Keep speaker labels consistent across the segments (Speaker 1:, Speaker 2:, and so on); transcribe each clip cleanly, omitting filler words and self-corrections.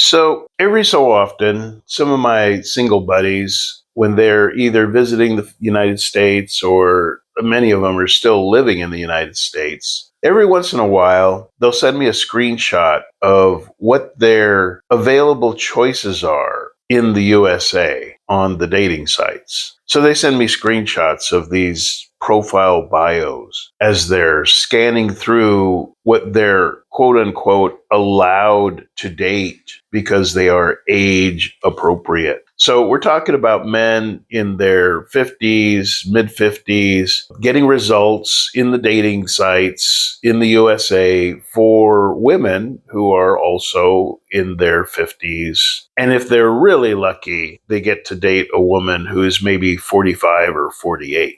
Speaker 1: So every so often, some of my single buddies, when they're either visiting the United States or many of them are still living in the United States, every once in a while, they'll send me a screenshot of what their available choices are in the USA on the dating sites. So they send me screenshots of these profile bios as they're scanning through what they're quote unquote allowed to date because they are age appropriate. So we're talking about men in their 50s, mid 50s, getting results in the dating sites in the USA for women who are also in their 50s. And if they're really lucky, they get to date a woman who's maybe 45 or 48.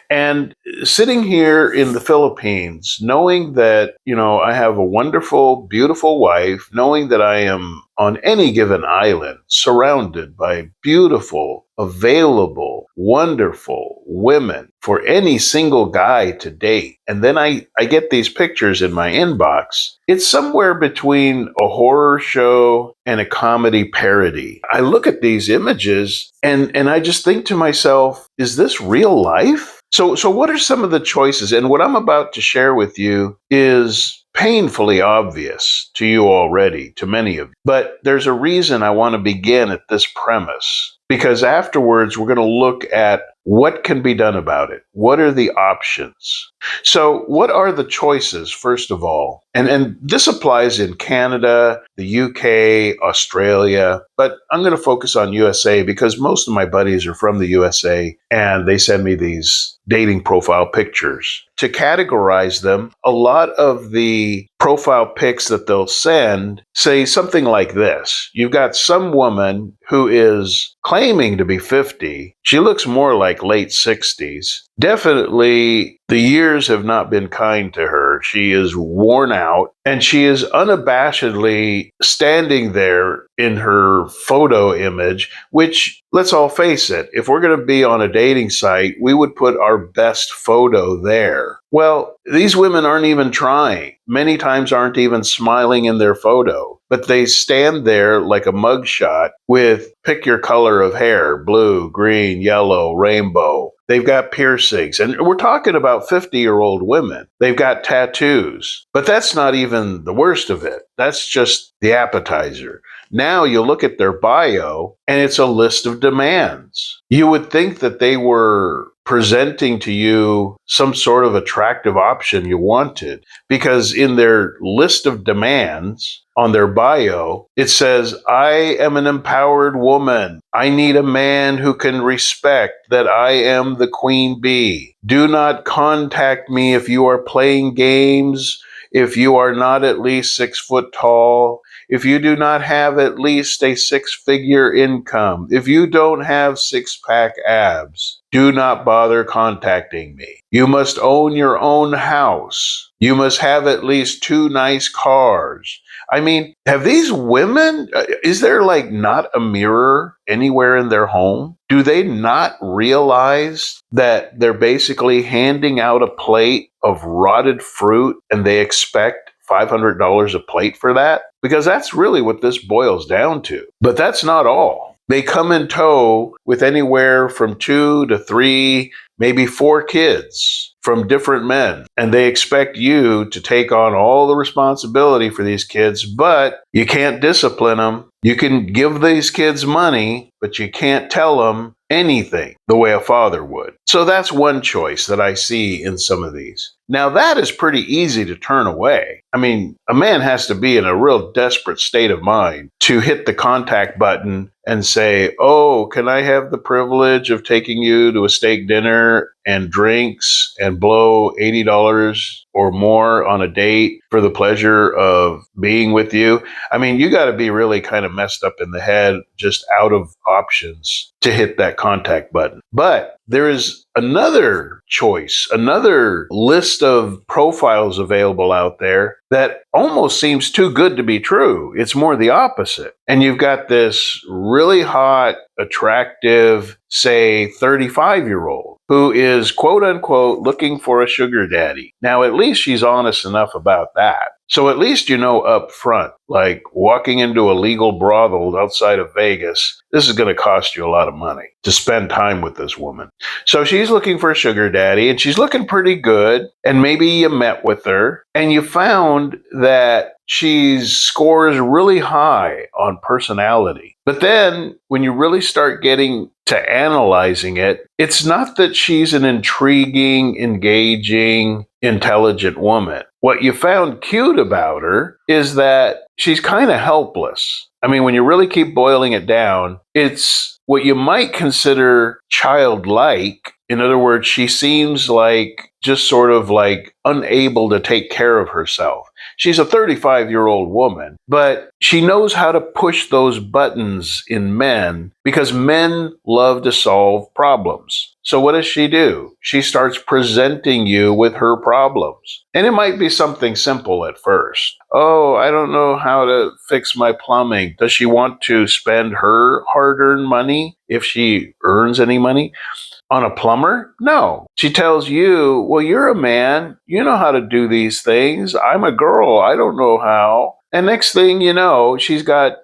Speaker 1: And sitting here in the Philippines, knowing that, I have a wonderful, beautiful wife, knowing that I am on any given island surrounded by beautiful, available, wonderful women for any single guy to date. And then I get these pictures in my inbox. It's somewhere between a horror show and a comedy parody. I look at these images and I just think to myself, is this real life? So what are some of the choices? And what I'm about to share with you is painfully obvious to you already, to many of you. But there's a reason I want to begin at this premise, because afterwards we're going to look at what can be done about it. What are the options? So what are the choices, first of all? And this applies in Canada, the UK, Australia, but I'm going to focus on USA because most of my buddies are from the USA and they send me these dating profile pictures. To categorize them, a lot of the profile pics that they'll send say something like this. You've got some woman who is claiming to be 50. She looks more like late 60s. Definitely, the years have not been kind to her. She is worn out, and she is unabashedly standing there in her photo image, which, let's all face it, if we're going to be on a dating site, we would put our best photo there. Well, these women aren't even trying. Many times aren't even smiling in their photo, but they stand there like a mugshot with pick your color of hair, blue, green, yellow, rainbow. They've got piercings, and we're talking about 50-year-old women. They've got tattoos, but that's not even the worst of it. That's just the appetizer. Now you look at their bio, and it's a list of demands. You would think that they were presenting to you some sort of attractive option you wanted, because in their list of demands on their bio, it says, I am an empowered woman. I need a man who can respect that I am the queen bee. Do not contact me if you are playing games, if you are not at least 6 foot tall, if you do not have at least a 6-figure income, if you don't have 6-pack abs, do not bother contacting me. You must own your own house. You must have at least 2 nice cars. I mean, have these women, is there like not a mirror anywhere in their home? Do they not realize that they're basically handing out a plate of rotted fruit and they expect $500 a plate for that? Because that's really what this boils down to. But that's not all. They come in tow with anywhere from 2 to 3, maybe 4 kids from different men. And they expect you to take on all the responsibility for these kids, but you can't discipline them. You can give these kids money, but you can't tell them anything the way a father would. So that's one choice that I see in some of these. Now, that is pretty easy to turn away. I mean, a man has to be in a real desperate state of mind to hit the contact button and say, oh, can I have the privilege of taking you to a steak dinner and drinks and blow $80 or more on a date for the pleasure of being with you? I mean, you got to be really kind of messed up in the head, just out of options to hit that contact button. But there is another choice, another list of profiles available out there that almost seems too good to be true. It's more the opposite. And you've got this really hot, attractive, say 35-year-old. who is quote unquote looking for a sugar daddy. Now, at least she's honest enough about that. So at least you know up front, like walking into a legal brothel outside of Vegas, this is going to cost you a lot of money to spend time with this woman. So she's looking for a sugar daddy and she's looking pretty good. And maybe you met with her and you found that she scores really high on personality. But then when you really start getting to analyzing it, it's not that she's an intriguing, engaging, intelligent woman. What you found cute about her is that she's kind of helpless. I mean, when you really keep boiling it down, it's what you might consider childlike. In other words, she seems like just sort of like unable to take care of herself. She's a 35-year-old woman, but she knows how to push those buttons in men because men love to solve problems. So what does she do? She starts presenting you with her problems. And it might be something simple at first. Oh, I don't know how to fix my plumbing. Does she want to spend her hard-earned money, if she earns any money, on a plumber? No. She tells you, well, you're a man. You know how to do these things. I'm a girl. I don't know how. And next thing you know, she's got,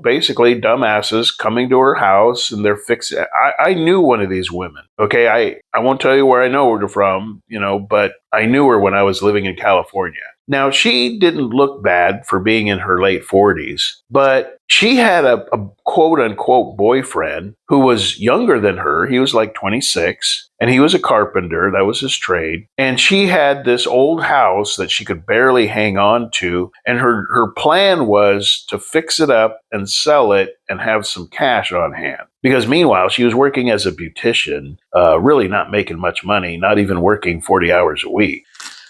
Speaker 1: basically dumbasses coming to her house and they're fixing. I knew one of these women. Okay. I won't tell you where I know her from, but I knew her when I was living in California. Now, she didn't look bad for being in her late 40s, but she had a quote unquote boyfriend who was younger than her. He was like 26 and he was a carpenter. That was his trade. And she had this old house that she could barely hang on to. And her plan was to fix it up and sell it and have some cash on hand. Because meanwhile, she was working as a beautician, really not making much money, not even working 40 hours a week.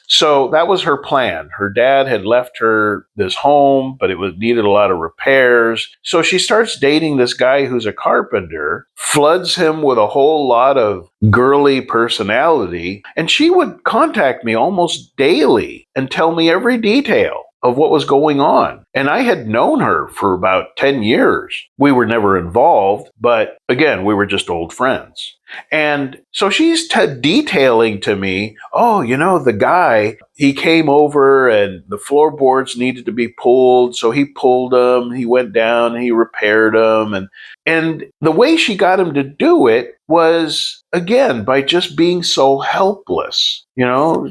Speaker 1: So that was her plan. Her dad had left her this home, but it needed a lot of repairs. So she starts dating this guy who's a carpenter, floods him with a whole lot of girly personality, and she would contact me almost daily and tell me every detail of what was going on. And I had known her for about 10 years. We were never involved, but again, we were just old friends. And so she's detailing to me, oh, the guy, he came over and the floorboards needed to be pulled. So he pulled them, he went down, he repaired them. And the way she got him to do it was, again, by just being so helpless,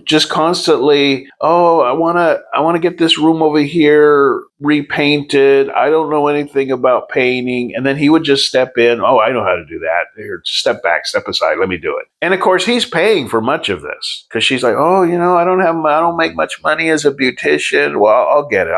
Speaker 1: just constantly, oh, I want to get this room over here repainted. I don't know anything about painting. And then he would just step in. Oh, I know how to do that. Here, step back, step aside. Let me do it. And of course, he's paying for much of this because she's like, oh, I don't make much money as a beautician. Well, I'll get it.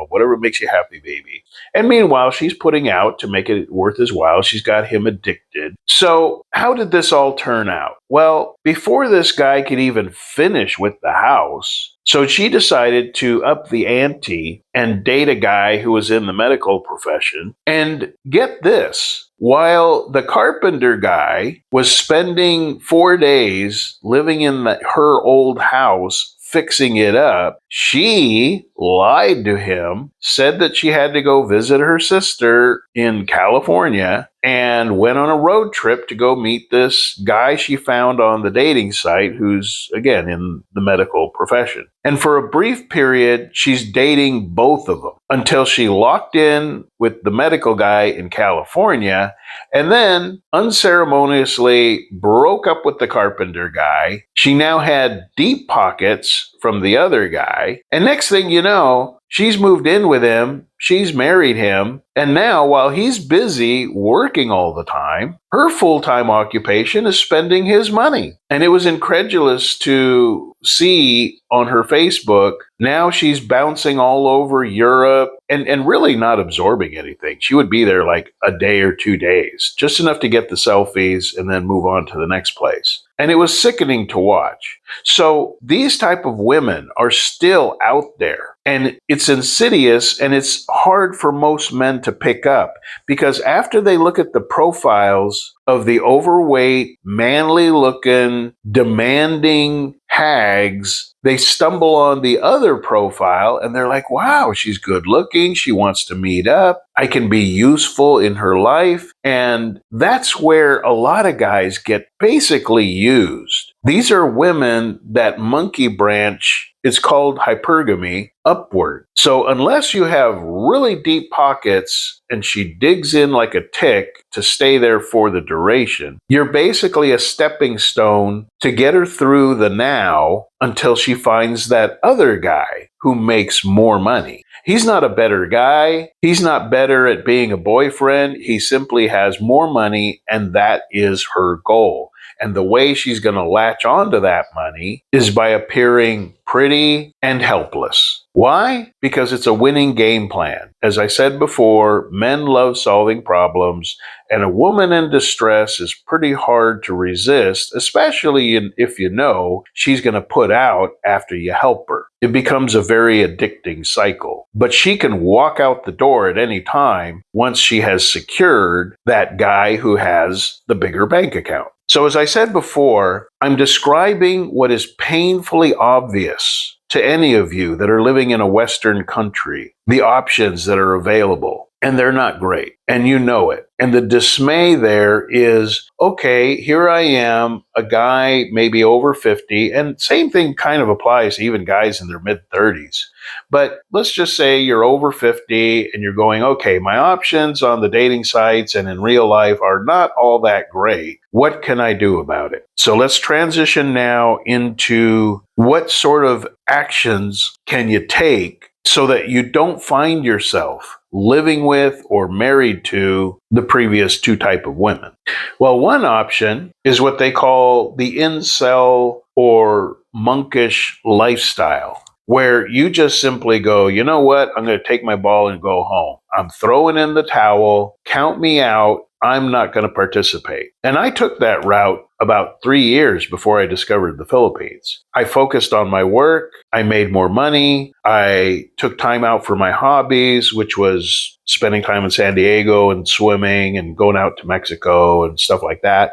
Speaker 1: Whatever makes you happy, baby. And meanwhile, she's putting out to make it worth his while. She's got him addicted. So how did this all turn out? Well, before this guy could even finish with the house, so she decided to up the ante and date a guy who was in the medical profession. And get this, while the carpenter guy was spending 4 days living in her old house, fixing it up, she lied to him, said that she had to go visit her sister in California, and went on a road trip to go meet this guy she found on the dating site who's, again, in the medical profession. And for a brief period, she's dating both of them until she locked in with the medical guy in California and then unceremoniously broke up with the carpenter guy. She now had deep pockets from the other guy. And next thing you know, she's moved in with him. She's married him. And now, while he's busy working all the time, her full-time occupation is spending his money. And it was incredulous to see on her Facebook, now she's bouncing all over Europe and really not absorbing anything. She would be there like a day or 2 days, just enough to get the selfies and then move on to the next place. And it was sickening to watch. So these type of women are still out there. And it's insidious, and it's hard for most men to pick up, because after they look at the profiles of the overweight, manly looking, demanding hags, they stumble on the other profile and they're like, wow, she's good looking. She wants to meet up. I can be useful in her life. And that's where a lot of guys get basically used. These are women that monkey branch, it's called hypergamy, upward. So unless you have really deep pockets and she digs in like a tick to stay there for the duration, you're basically a stepping stone to get her through the now until she finds that other guy who makes more money. He's not a better guy. He's not better at being a boyfriend. He simply has more money, and that is her goal. And the way she's going to latch onto that money is by appearing pretty and helpless. Why? Because it's a winning game plan. As I said before, men love solving problems, and a woman in distress is pretty hard to resist, especially if you know she's going to put out after you help her. It becomes a very addicting cycle. But she can walk out the door at any time once she has secured that guy who has the bigger bank account. So as I said before, I'm describing what is painfully obvious to any of you that are living in a Western country, the options that are available, and they're not great, and you know it. And the dismay there is, okay, here I am, a guy maybe over 50, and same thing kind of applies to even guys in their mid-30s. But let's just say you're over 50 and you're going, okay, my options on the dating sites and in real life are not all that great. What can I do about it? So let's transition now into what sort of actions can you take so that you don't find yourself living with or married to the previous two type of women. Well, one option is what they call the incel or monkish lifestyle, where you just simply go, you know what, I'm going to take my ball and go home. I'm throwing in the towel, count me out, I'm not going to participate. And I took that route about 3 years before I discovered the Philippines. I focused on my work, I made more money, I took time out for my hobbies, which was spending time in San Diego and swimming and going out to Mexico and stuff like that.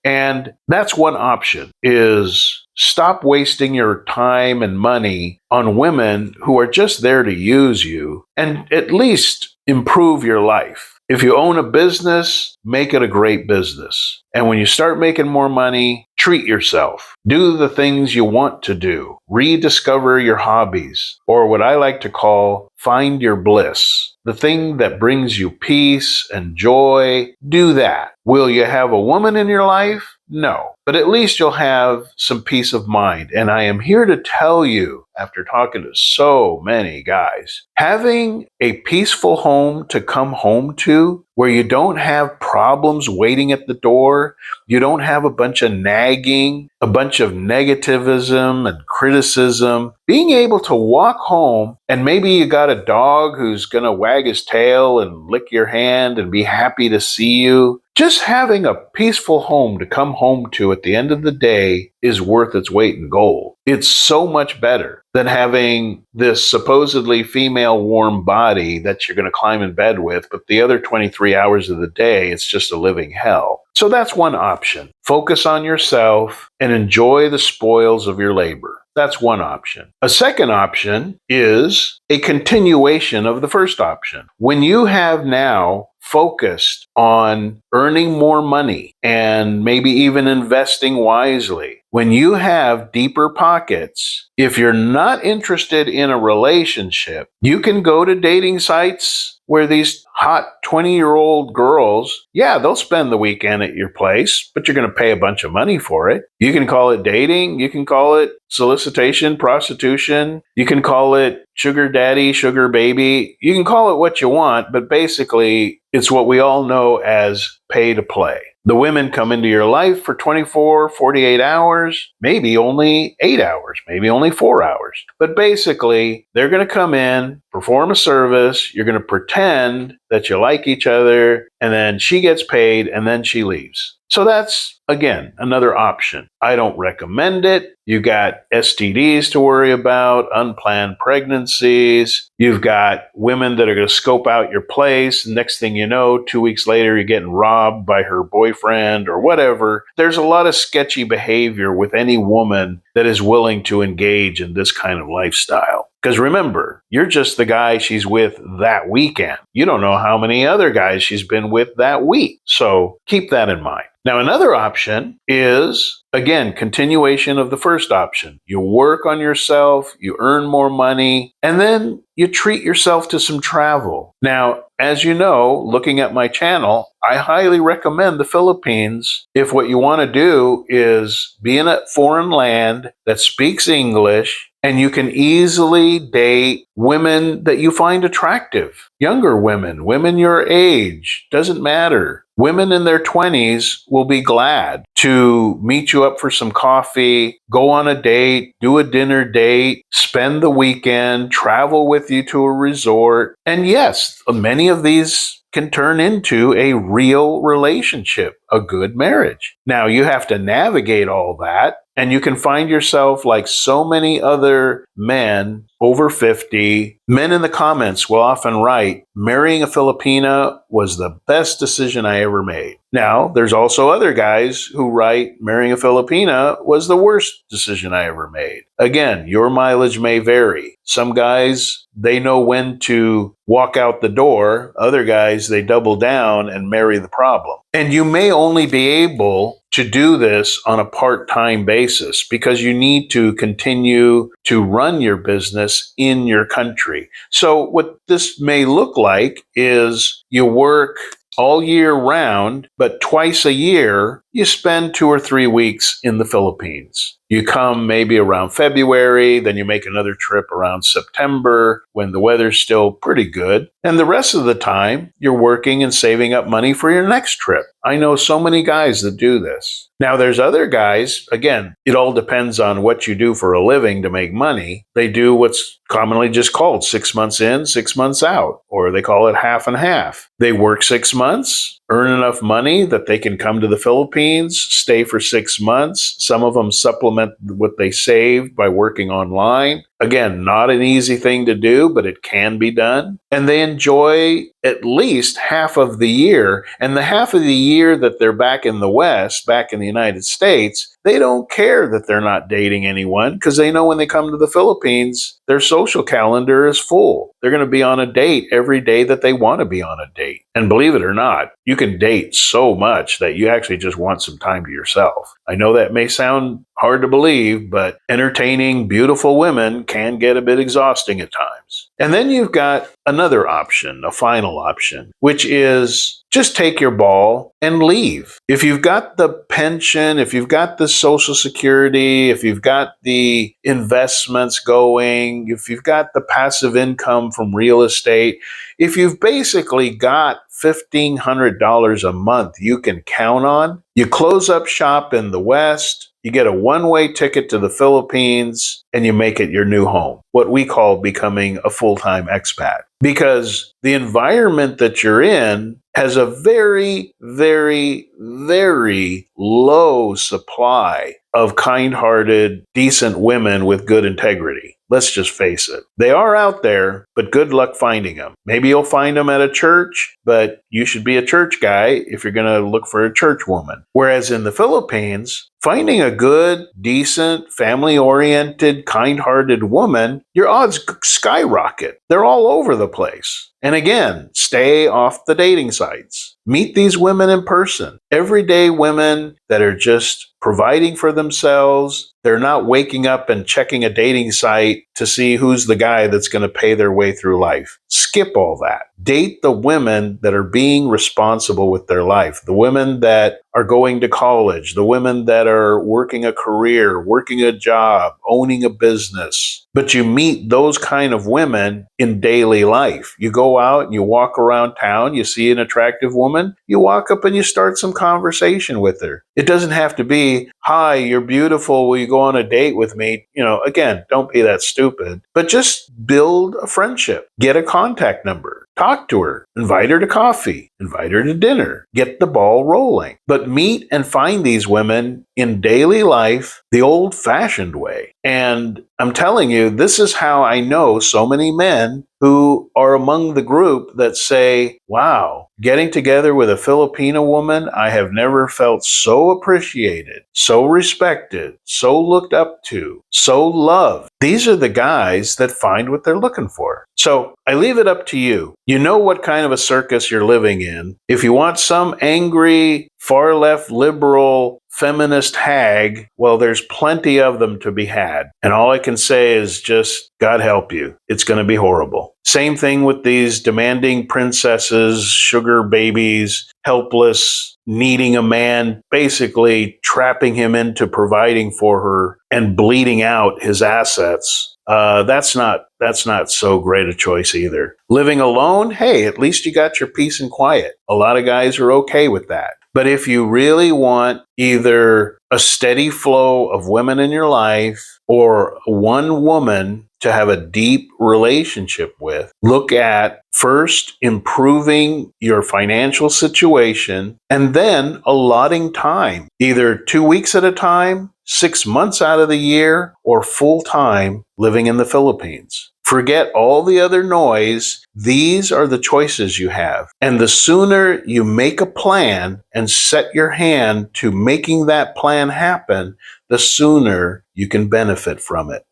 Speaker 1: And that's one option, is stop wasting your time and money on women who are just there to use you, and at least improve your life. If you own a business, make it a great business. And when you start making more money, treat yourself. Do the things you want to do. Rediscover your hobbies, or what I like to call find your bliss. The thing that brings you peace and joy, do that. Will you have a woman in your life? No. But at least you'll have some peace of mind. And I am here to tell you, after talking to so many guys, having a peaceful home to come home to, where you don't have problems waiting at the door, you don't have a bunch of nagging, a bunch of negativism and criticism, being able to walk home, and maybe you got a dog who's going to wag his tail and lick your hand and be happy to see you. Just having a peaceful home to come home to at the end of the day is worth its weight in gold. It's so much better than having this supposedly female warm body that you're going to climb in bed with, but the other 23 hours of the day, it's just a living hell. So that's one option. Focus on yourself and enjoy the spoils of your labor. That's one option. A second option is a continuation of the first option. When you have now focused on earning more money and maybe even investing wisely, when you have deeper pockets, if you're not interested in a relationship, you can go to dating sites where these hot 20-year-old girls, yeah, they'll spend the weekend at your place, but you're going to pay a bunch of money for it. You can call it dating. You can call it solicitation, prostitution. You can call it sugar daddy, sugar baby. You can call it what you want, but basically it's what we all know as pay to play. The women come into your life for 24, 48 hours, maybe only 8 hours, maybe only 4 hours. But basically, they're going to come in, perform a service, you're going to pretend that you like each other, and then she gets paid, and then she leaves. So that's, again, another option. I don't recommend it. You got STDs to worry about, unplanned pregnancies. You've got women that are going to scope out your place. Next thing you know, 2 weeks later, you're getting robbed by her boyfriend or whatever. There's a lot of sketchy behavior with any woman that is willing to engage in this kind of lifestyle. Because remember, you're just the guy she's with that weekend. You don't know how many other guys she's been with that week. So keep that in mind. Now, another option is, again, continuation of the first option. You work on yourself, you earn more money, and then you treat yourself to some travel. Now, as you know, looking at my channel, I highly recommend the Philippines if what you want to do is be in a foreign land that speaks English and you can easily date women that you find attractive. Younger women, women your age, doesn't matter. Women in their 20s will be glad to meet you up for some coffee, go on a date, do a dinner date, spend the weekend, travel with you to a resort. And yes, many of these can turn into a real relationship, a good marriage. Now, you have to navigate all that, and you can find yourself like so many other men over 50. Men in the comments will often write, marrying a Filipina was the best decision I ever made. Now, there's also other guys who write, marrying a Filipina was the worst decision I ever made. Again, your mileage may vary. Some guys, they know when to walk out the door. Other guys, they double down and marry the problem. And you may only be able to do this on a part-time basis because you need to continue to run your business in your country. So what this may look like is you work all year round, but twice a year, you spend 2 or 3 weeks in the Philippines. You come maybe around February, then you make another trip around September when the weather's still pretty good. And the rest of the time, you're working and saving up money for your next trip. I know so many guys that do this. Now, there's other guys, again, it all depends on what you do for a living to make money. They do what's commonly just called 6 months in, 6 months out, or they call it half and half. They work 6 months, earn enough money that they can come to the Philippines, stay for 6 months. Some of them supplement what they saved by working online. Again, not an easy thing to do, but it can be done. And they enjoy at least half of the year. And the half of the year that they're back in the West, back in the United States, they don't care that they're not dating anyone because they know when they come to the Philippines, their social calendar is full. They're going to be on a date every day that they want to be on a date. And believe it or not, you can date so much that you actually just want some time to yourself. I know that may sound hard to believe, but entertaining beautiful women can get a bit exhausting at times. And then you've got another option, a final option, which is just take your ball and leave. If you've got the pension, if you've got the Social Security, if you've got the investments going, if you've got the passive income from real estate, if you've basically got $1,500 a month you can count on, you close up shop in the West, you get a one-way ticket to the Philippines, and you make it your new home, what we call becoming a full-time expat. Because the environment that you're in has a very, very, very low supply of kind-hearted, decent women with good integrity. Let's just face it. They are out there, but good luck finding them. Maybe you'll find them at a church, but you should be a church guy if you're going to look for a church woman. Whereas in the Philippines, finding a good, decent, family-oriented, kind-hearted woman, your odds skyrocket. They're all over the place. And again, stay off the dating sites. Meet these women in person. Everyday women that are just providing for themselves. They're not waking up and checking a dating site to see who's the guy that's going to pay their way through life. Skip all that. Date the women that are being responsible with their life. The women that are going to college. The women that are working a career, working a job, owning a business. But you meet those kind of women in daily life. You go out and you walk around town, you see an attractive woman, you walk up and you start some conversation with her. It doesn't have to be, hi, you're beautiful, will you go on a date with me? Again, don't be that stupid, but just build a friendship. Get a contact number. Talk to her, invite her to coffee, invite her to dinner, get the ball rolling. But meet and find these women in daily life the old-fashioned way. And I'm telling you, this is how I know so many men who are among the group that say, wow, getting together with a Filipino woman, I have never felt so appreciated, so respected, so looked up to, so loved. These are the guys that find what they're looking for. So I leave it up to you. You know what kind of a circus you're living in. If you want some angry, far left liberal feminist hag, well, there's plenty of them to be had. And all I can say is just, God help you. It's going to be horrible. Same thing with these demanding princesses, sugar babies, helpless, needing a man, basically trapping him into providing for her and bleeding out his assets. That's not so great a choice either. Living alone, hey, at least you got your peace and quiet. A lot of guys are okay with that. But if you really want either a steady flow of women in your life or one woman to have a deep relationship with, look at first improving your financial situation and then allotting time, either 2 weeks at a time, 6 months out of the year, or full time living in the Philippines. Forget all the other noise. These are the choices you have. And the sooner you make a plan and set your hand to making that plan happen, the sooner you can benefit from it.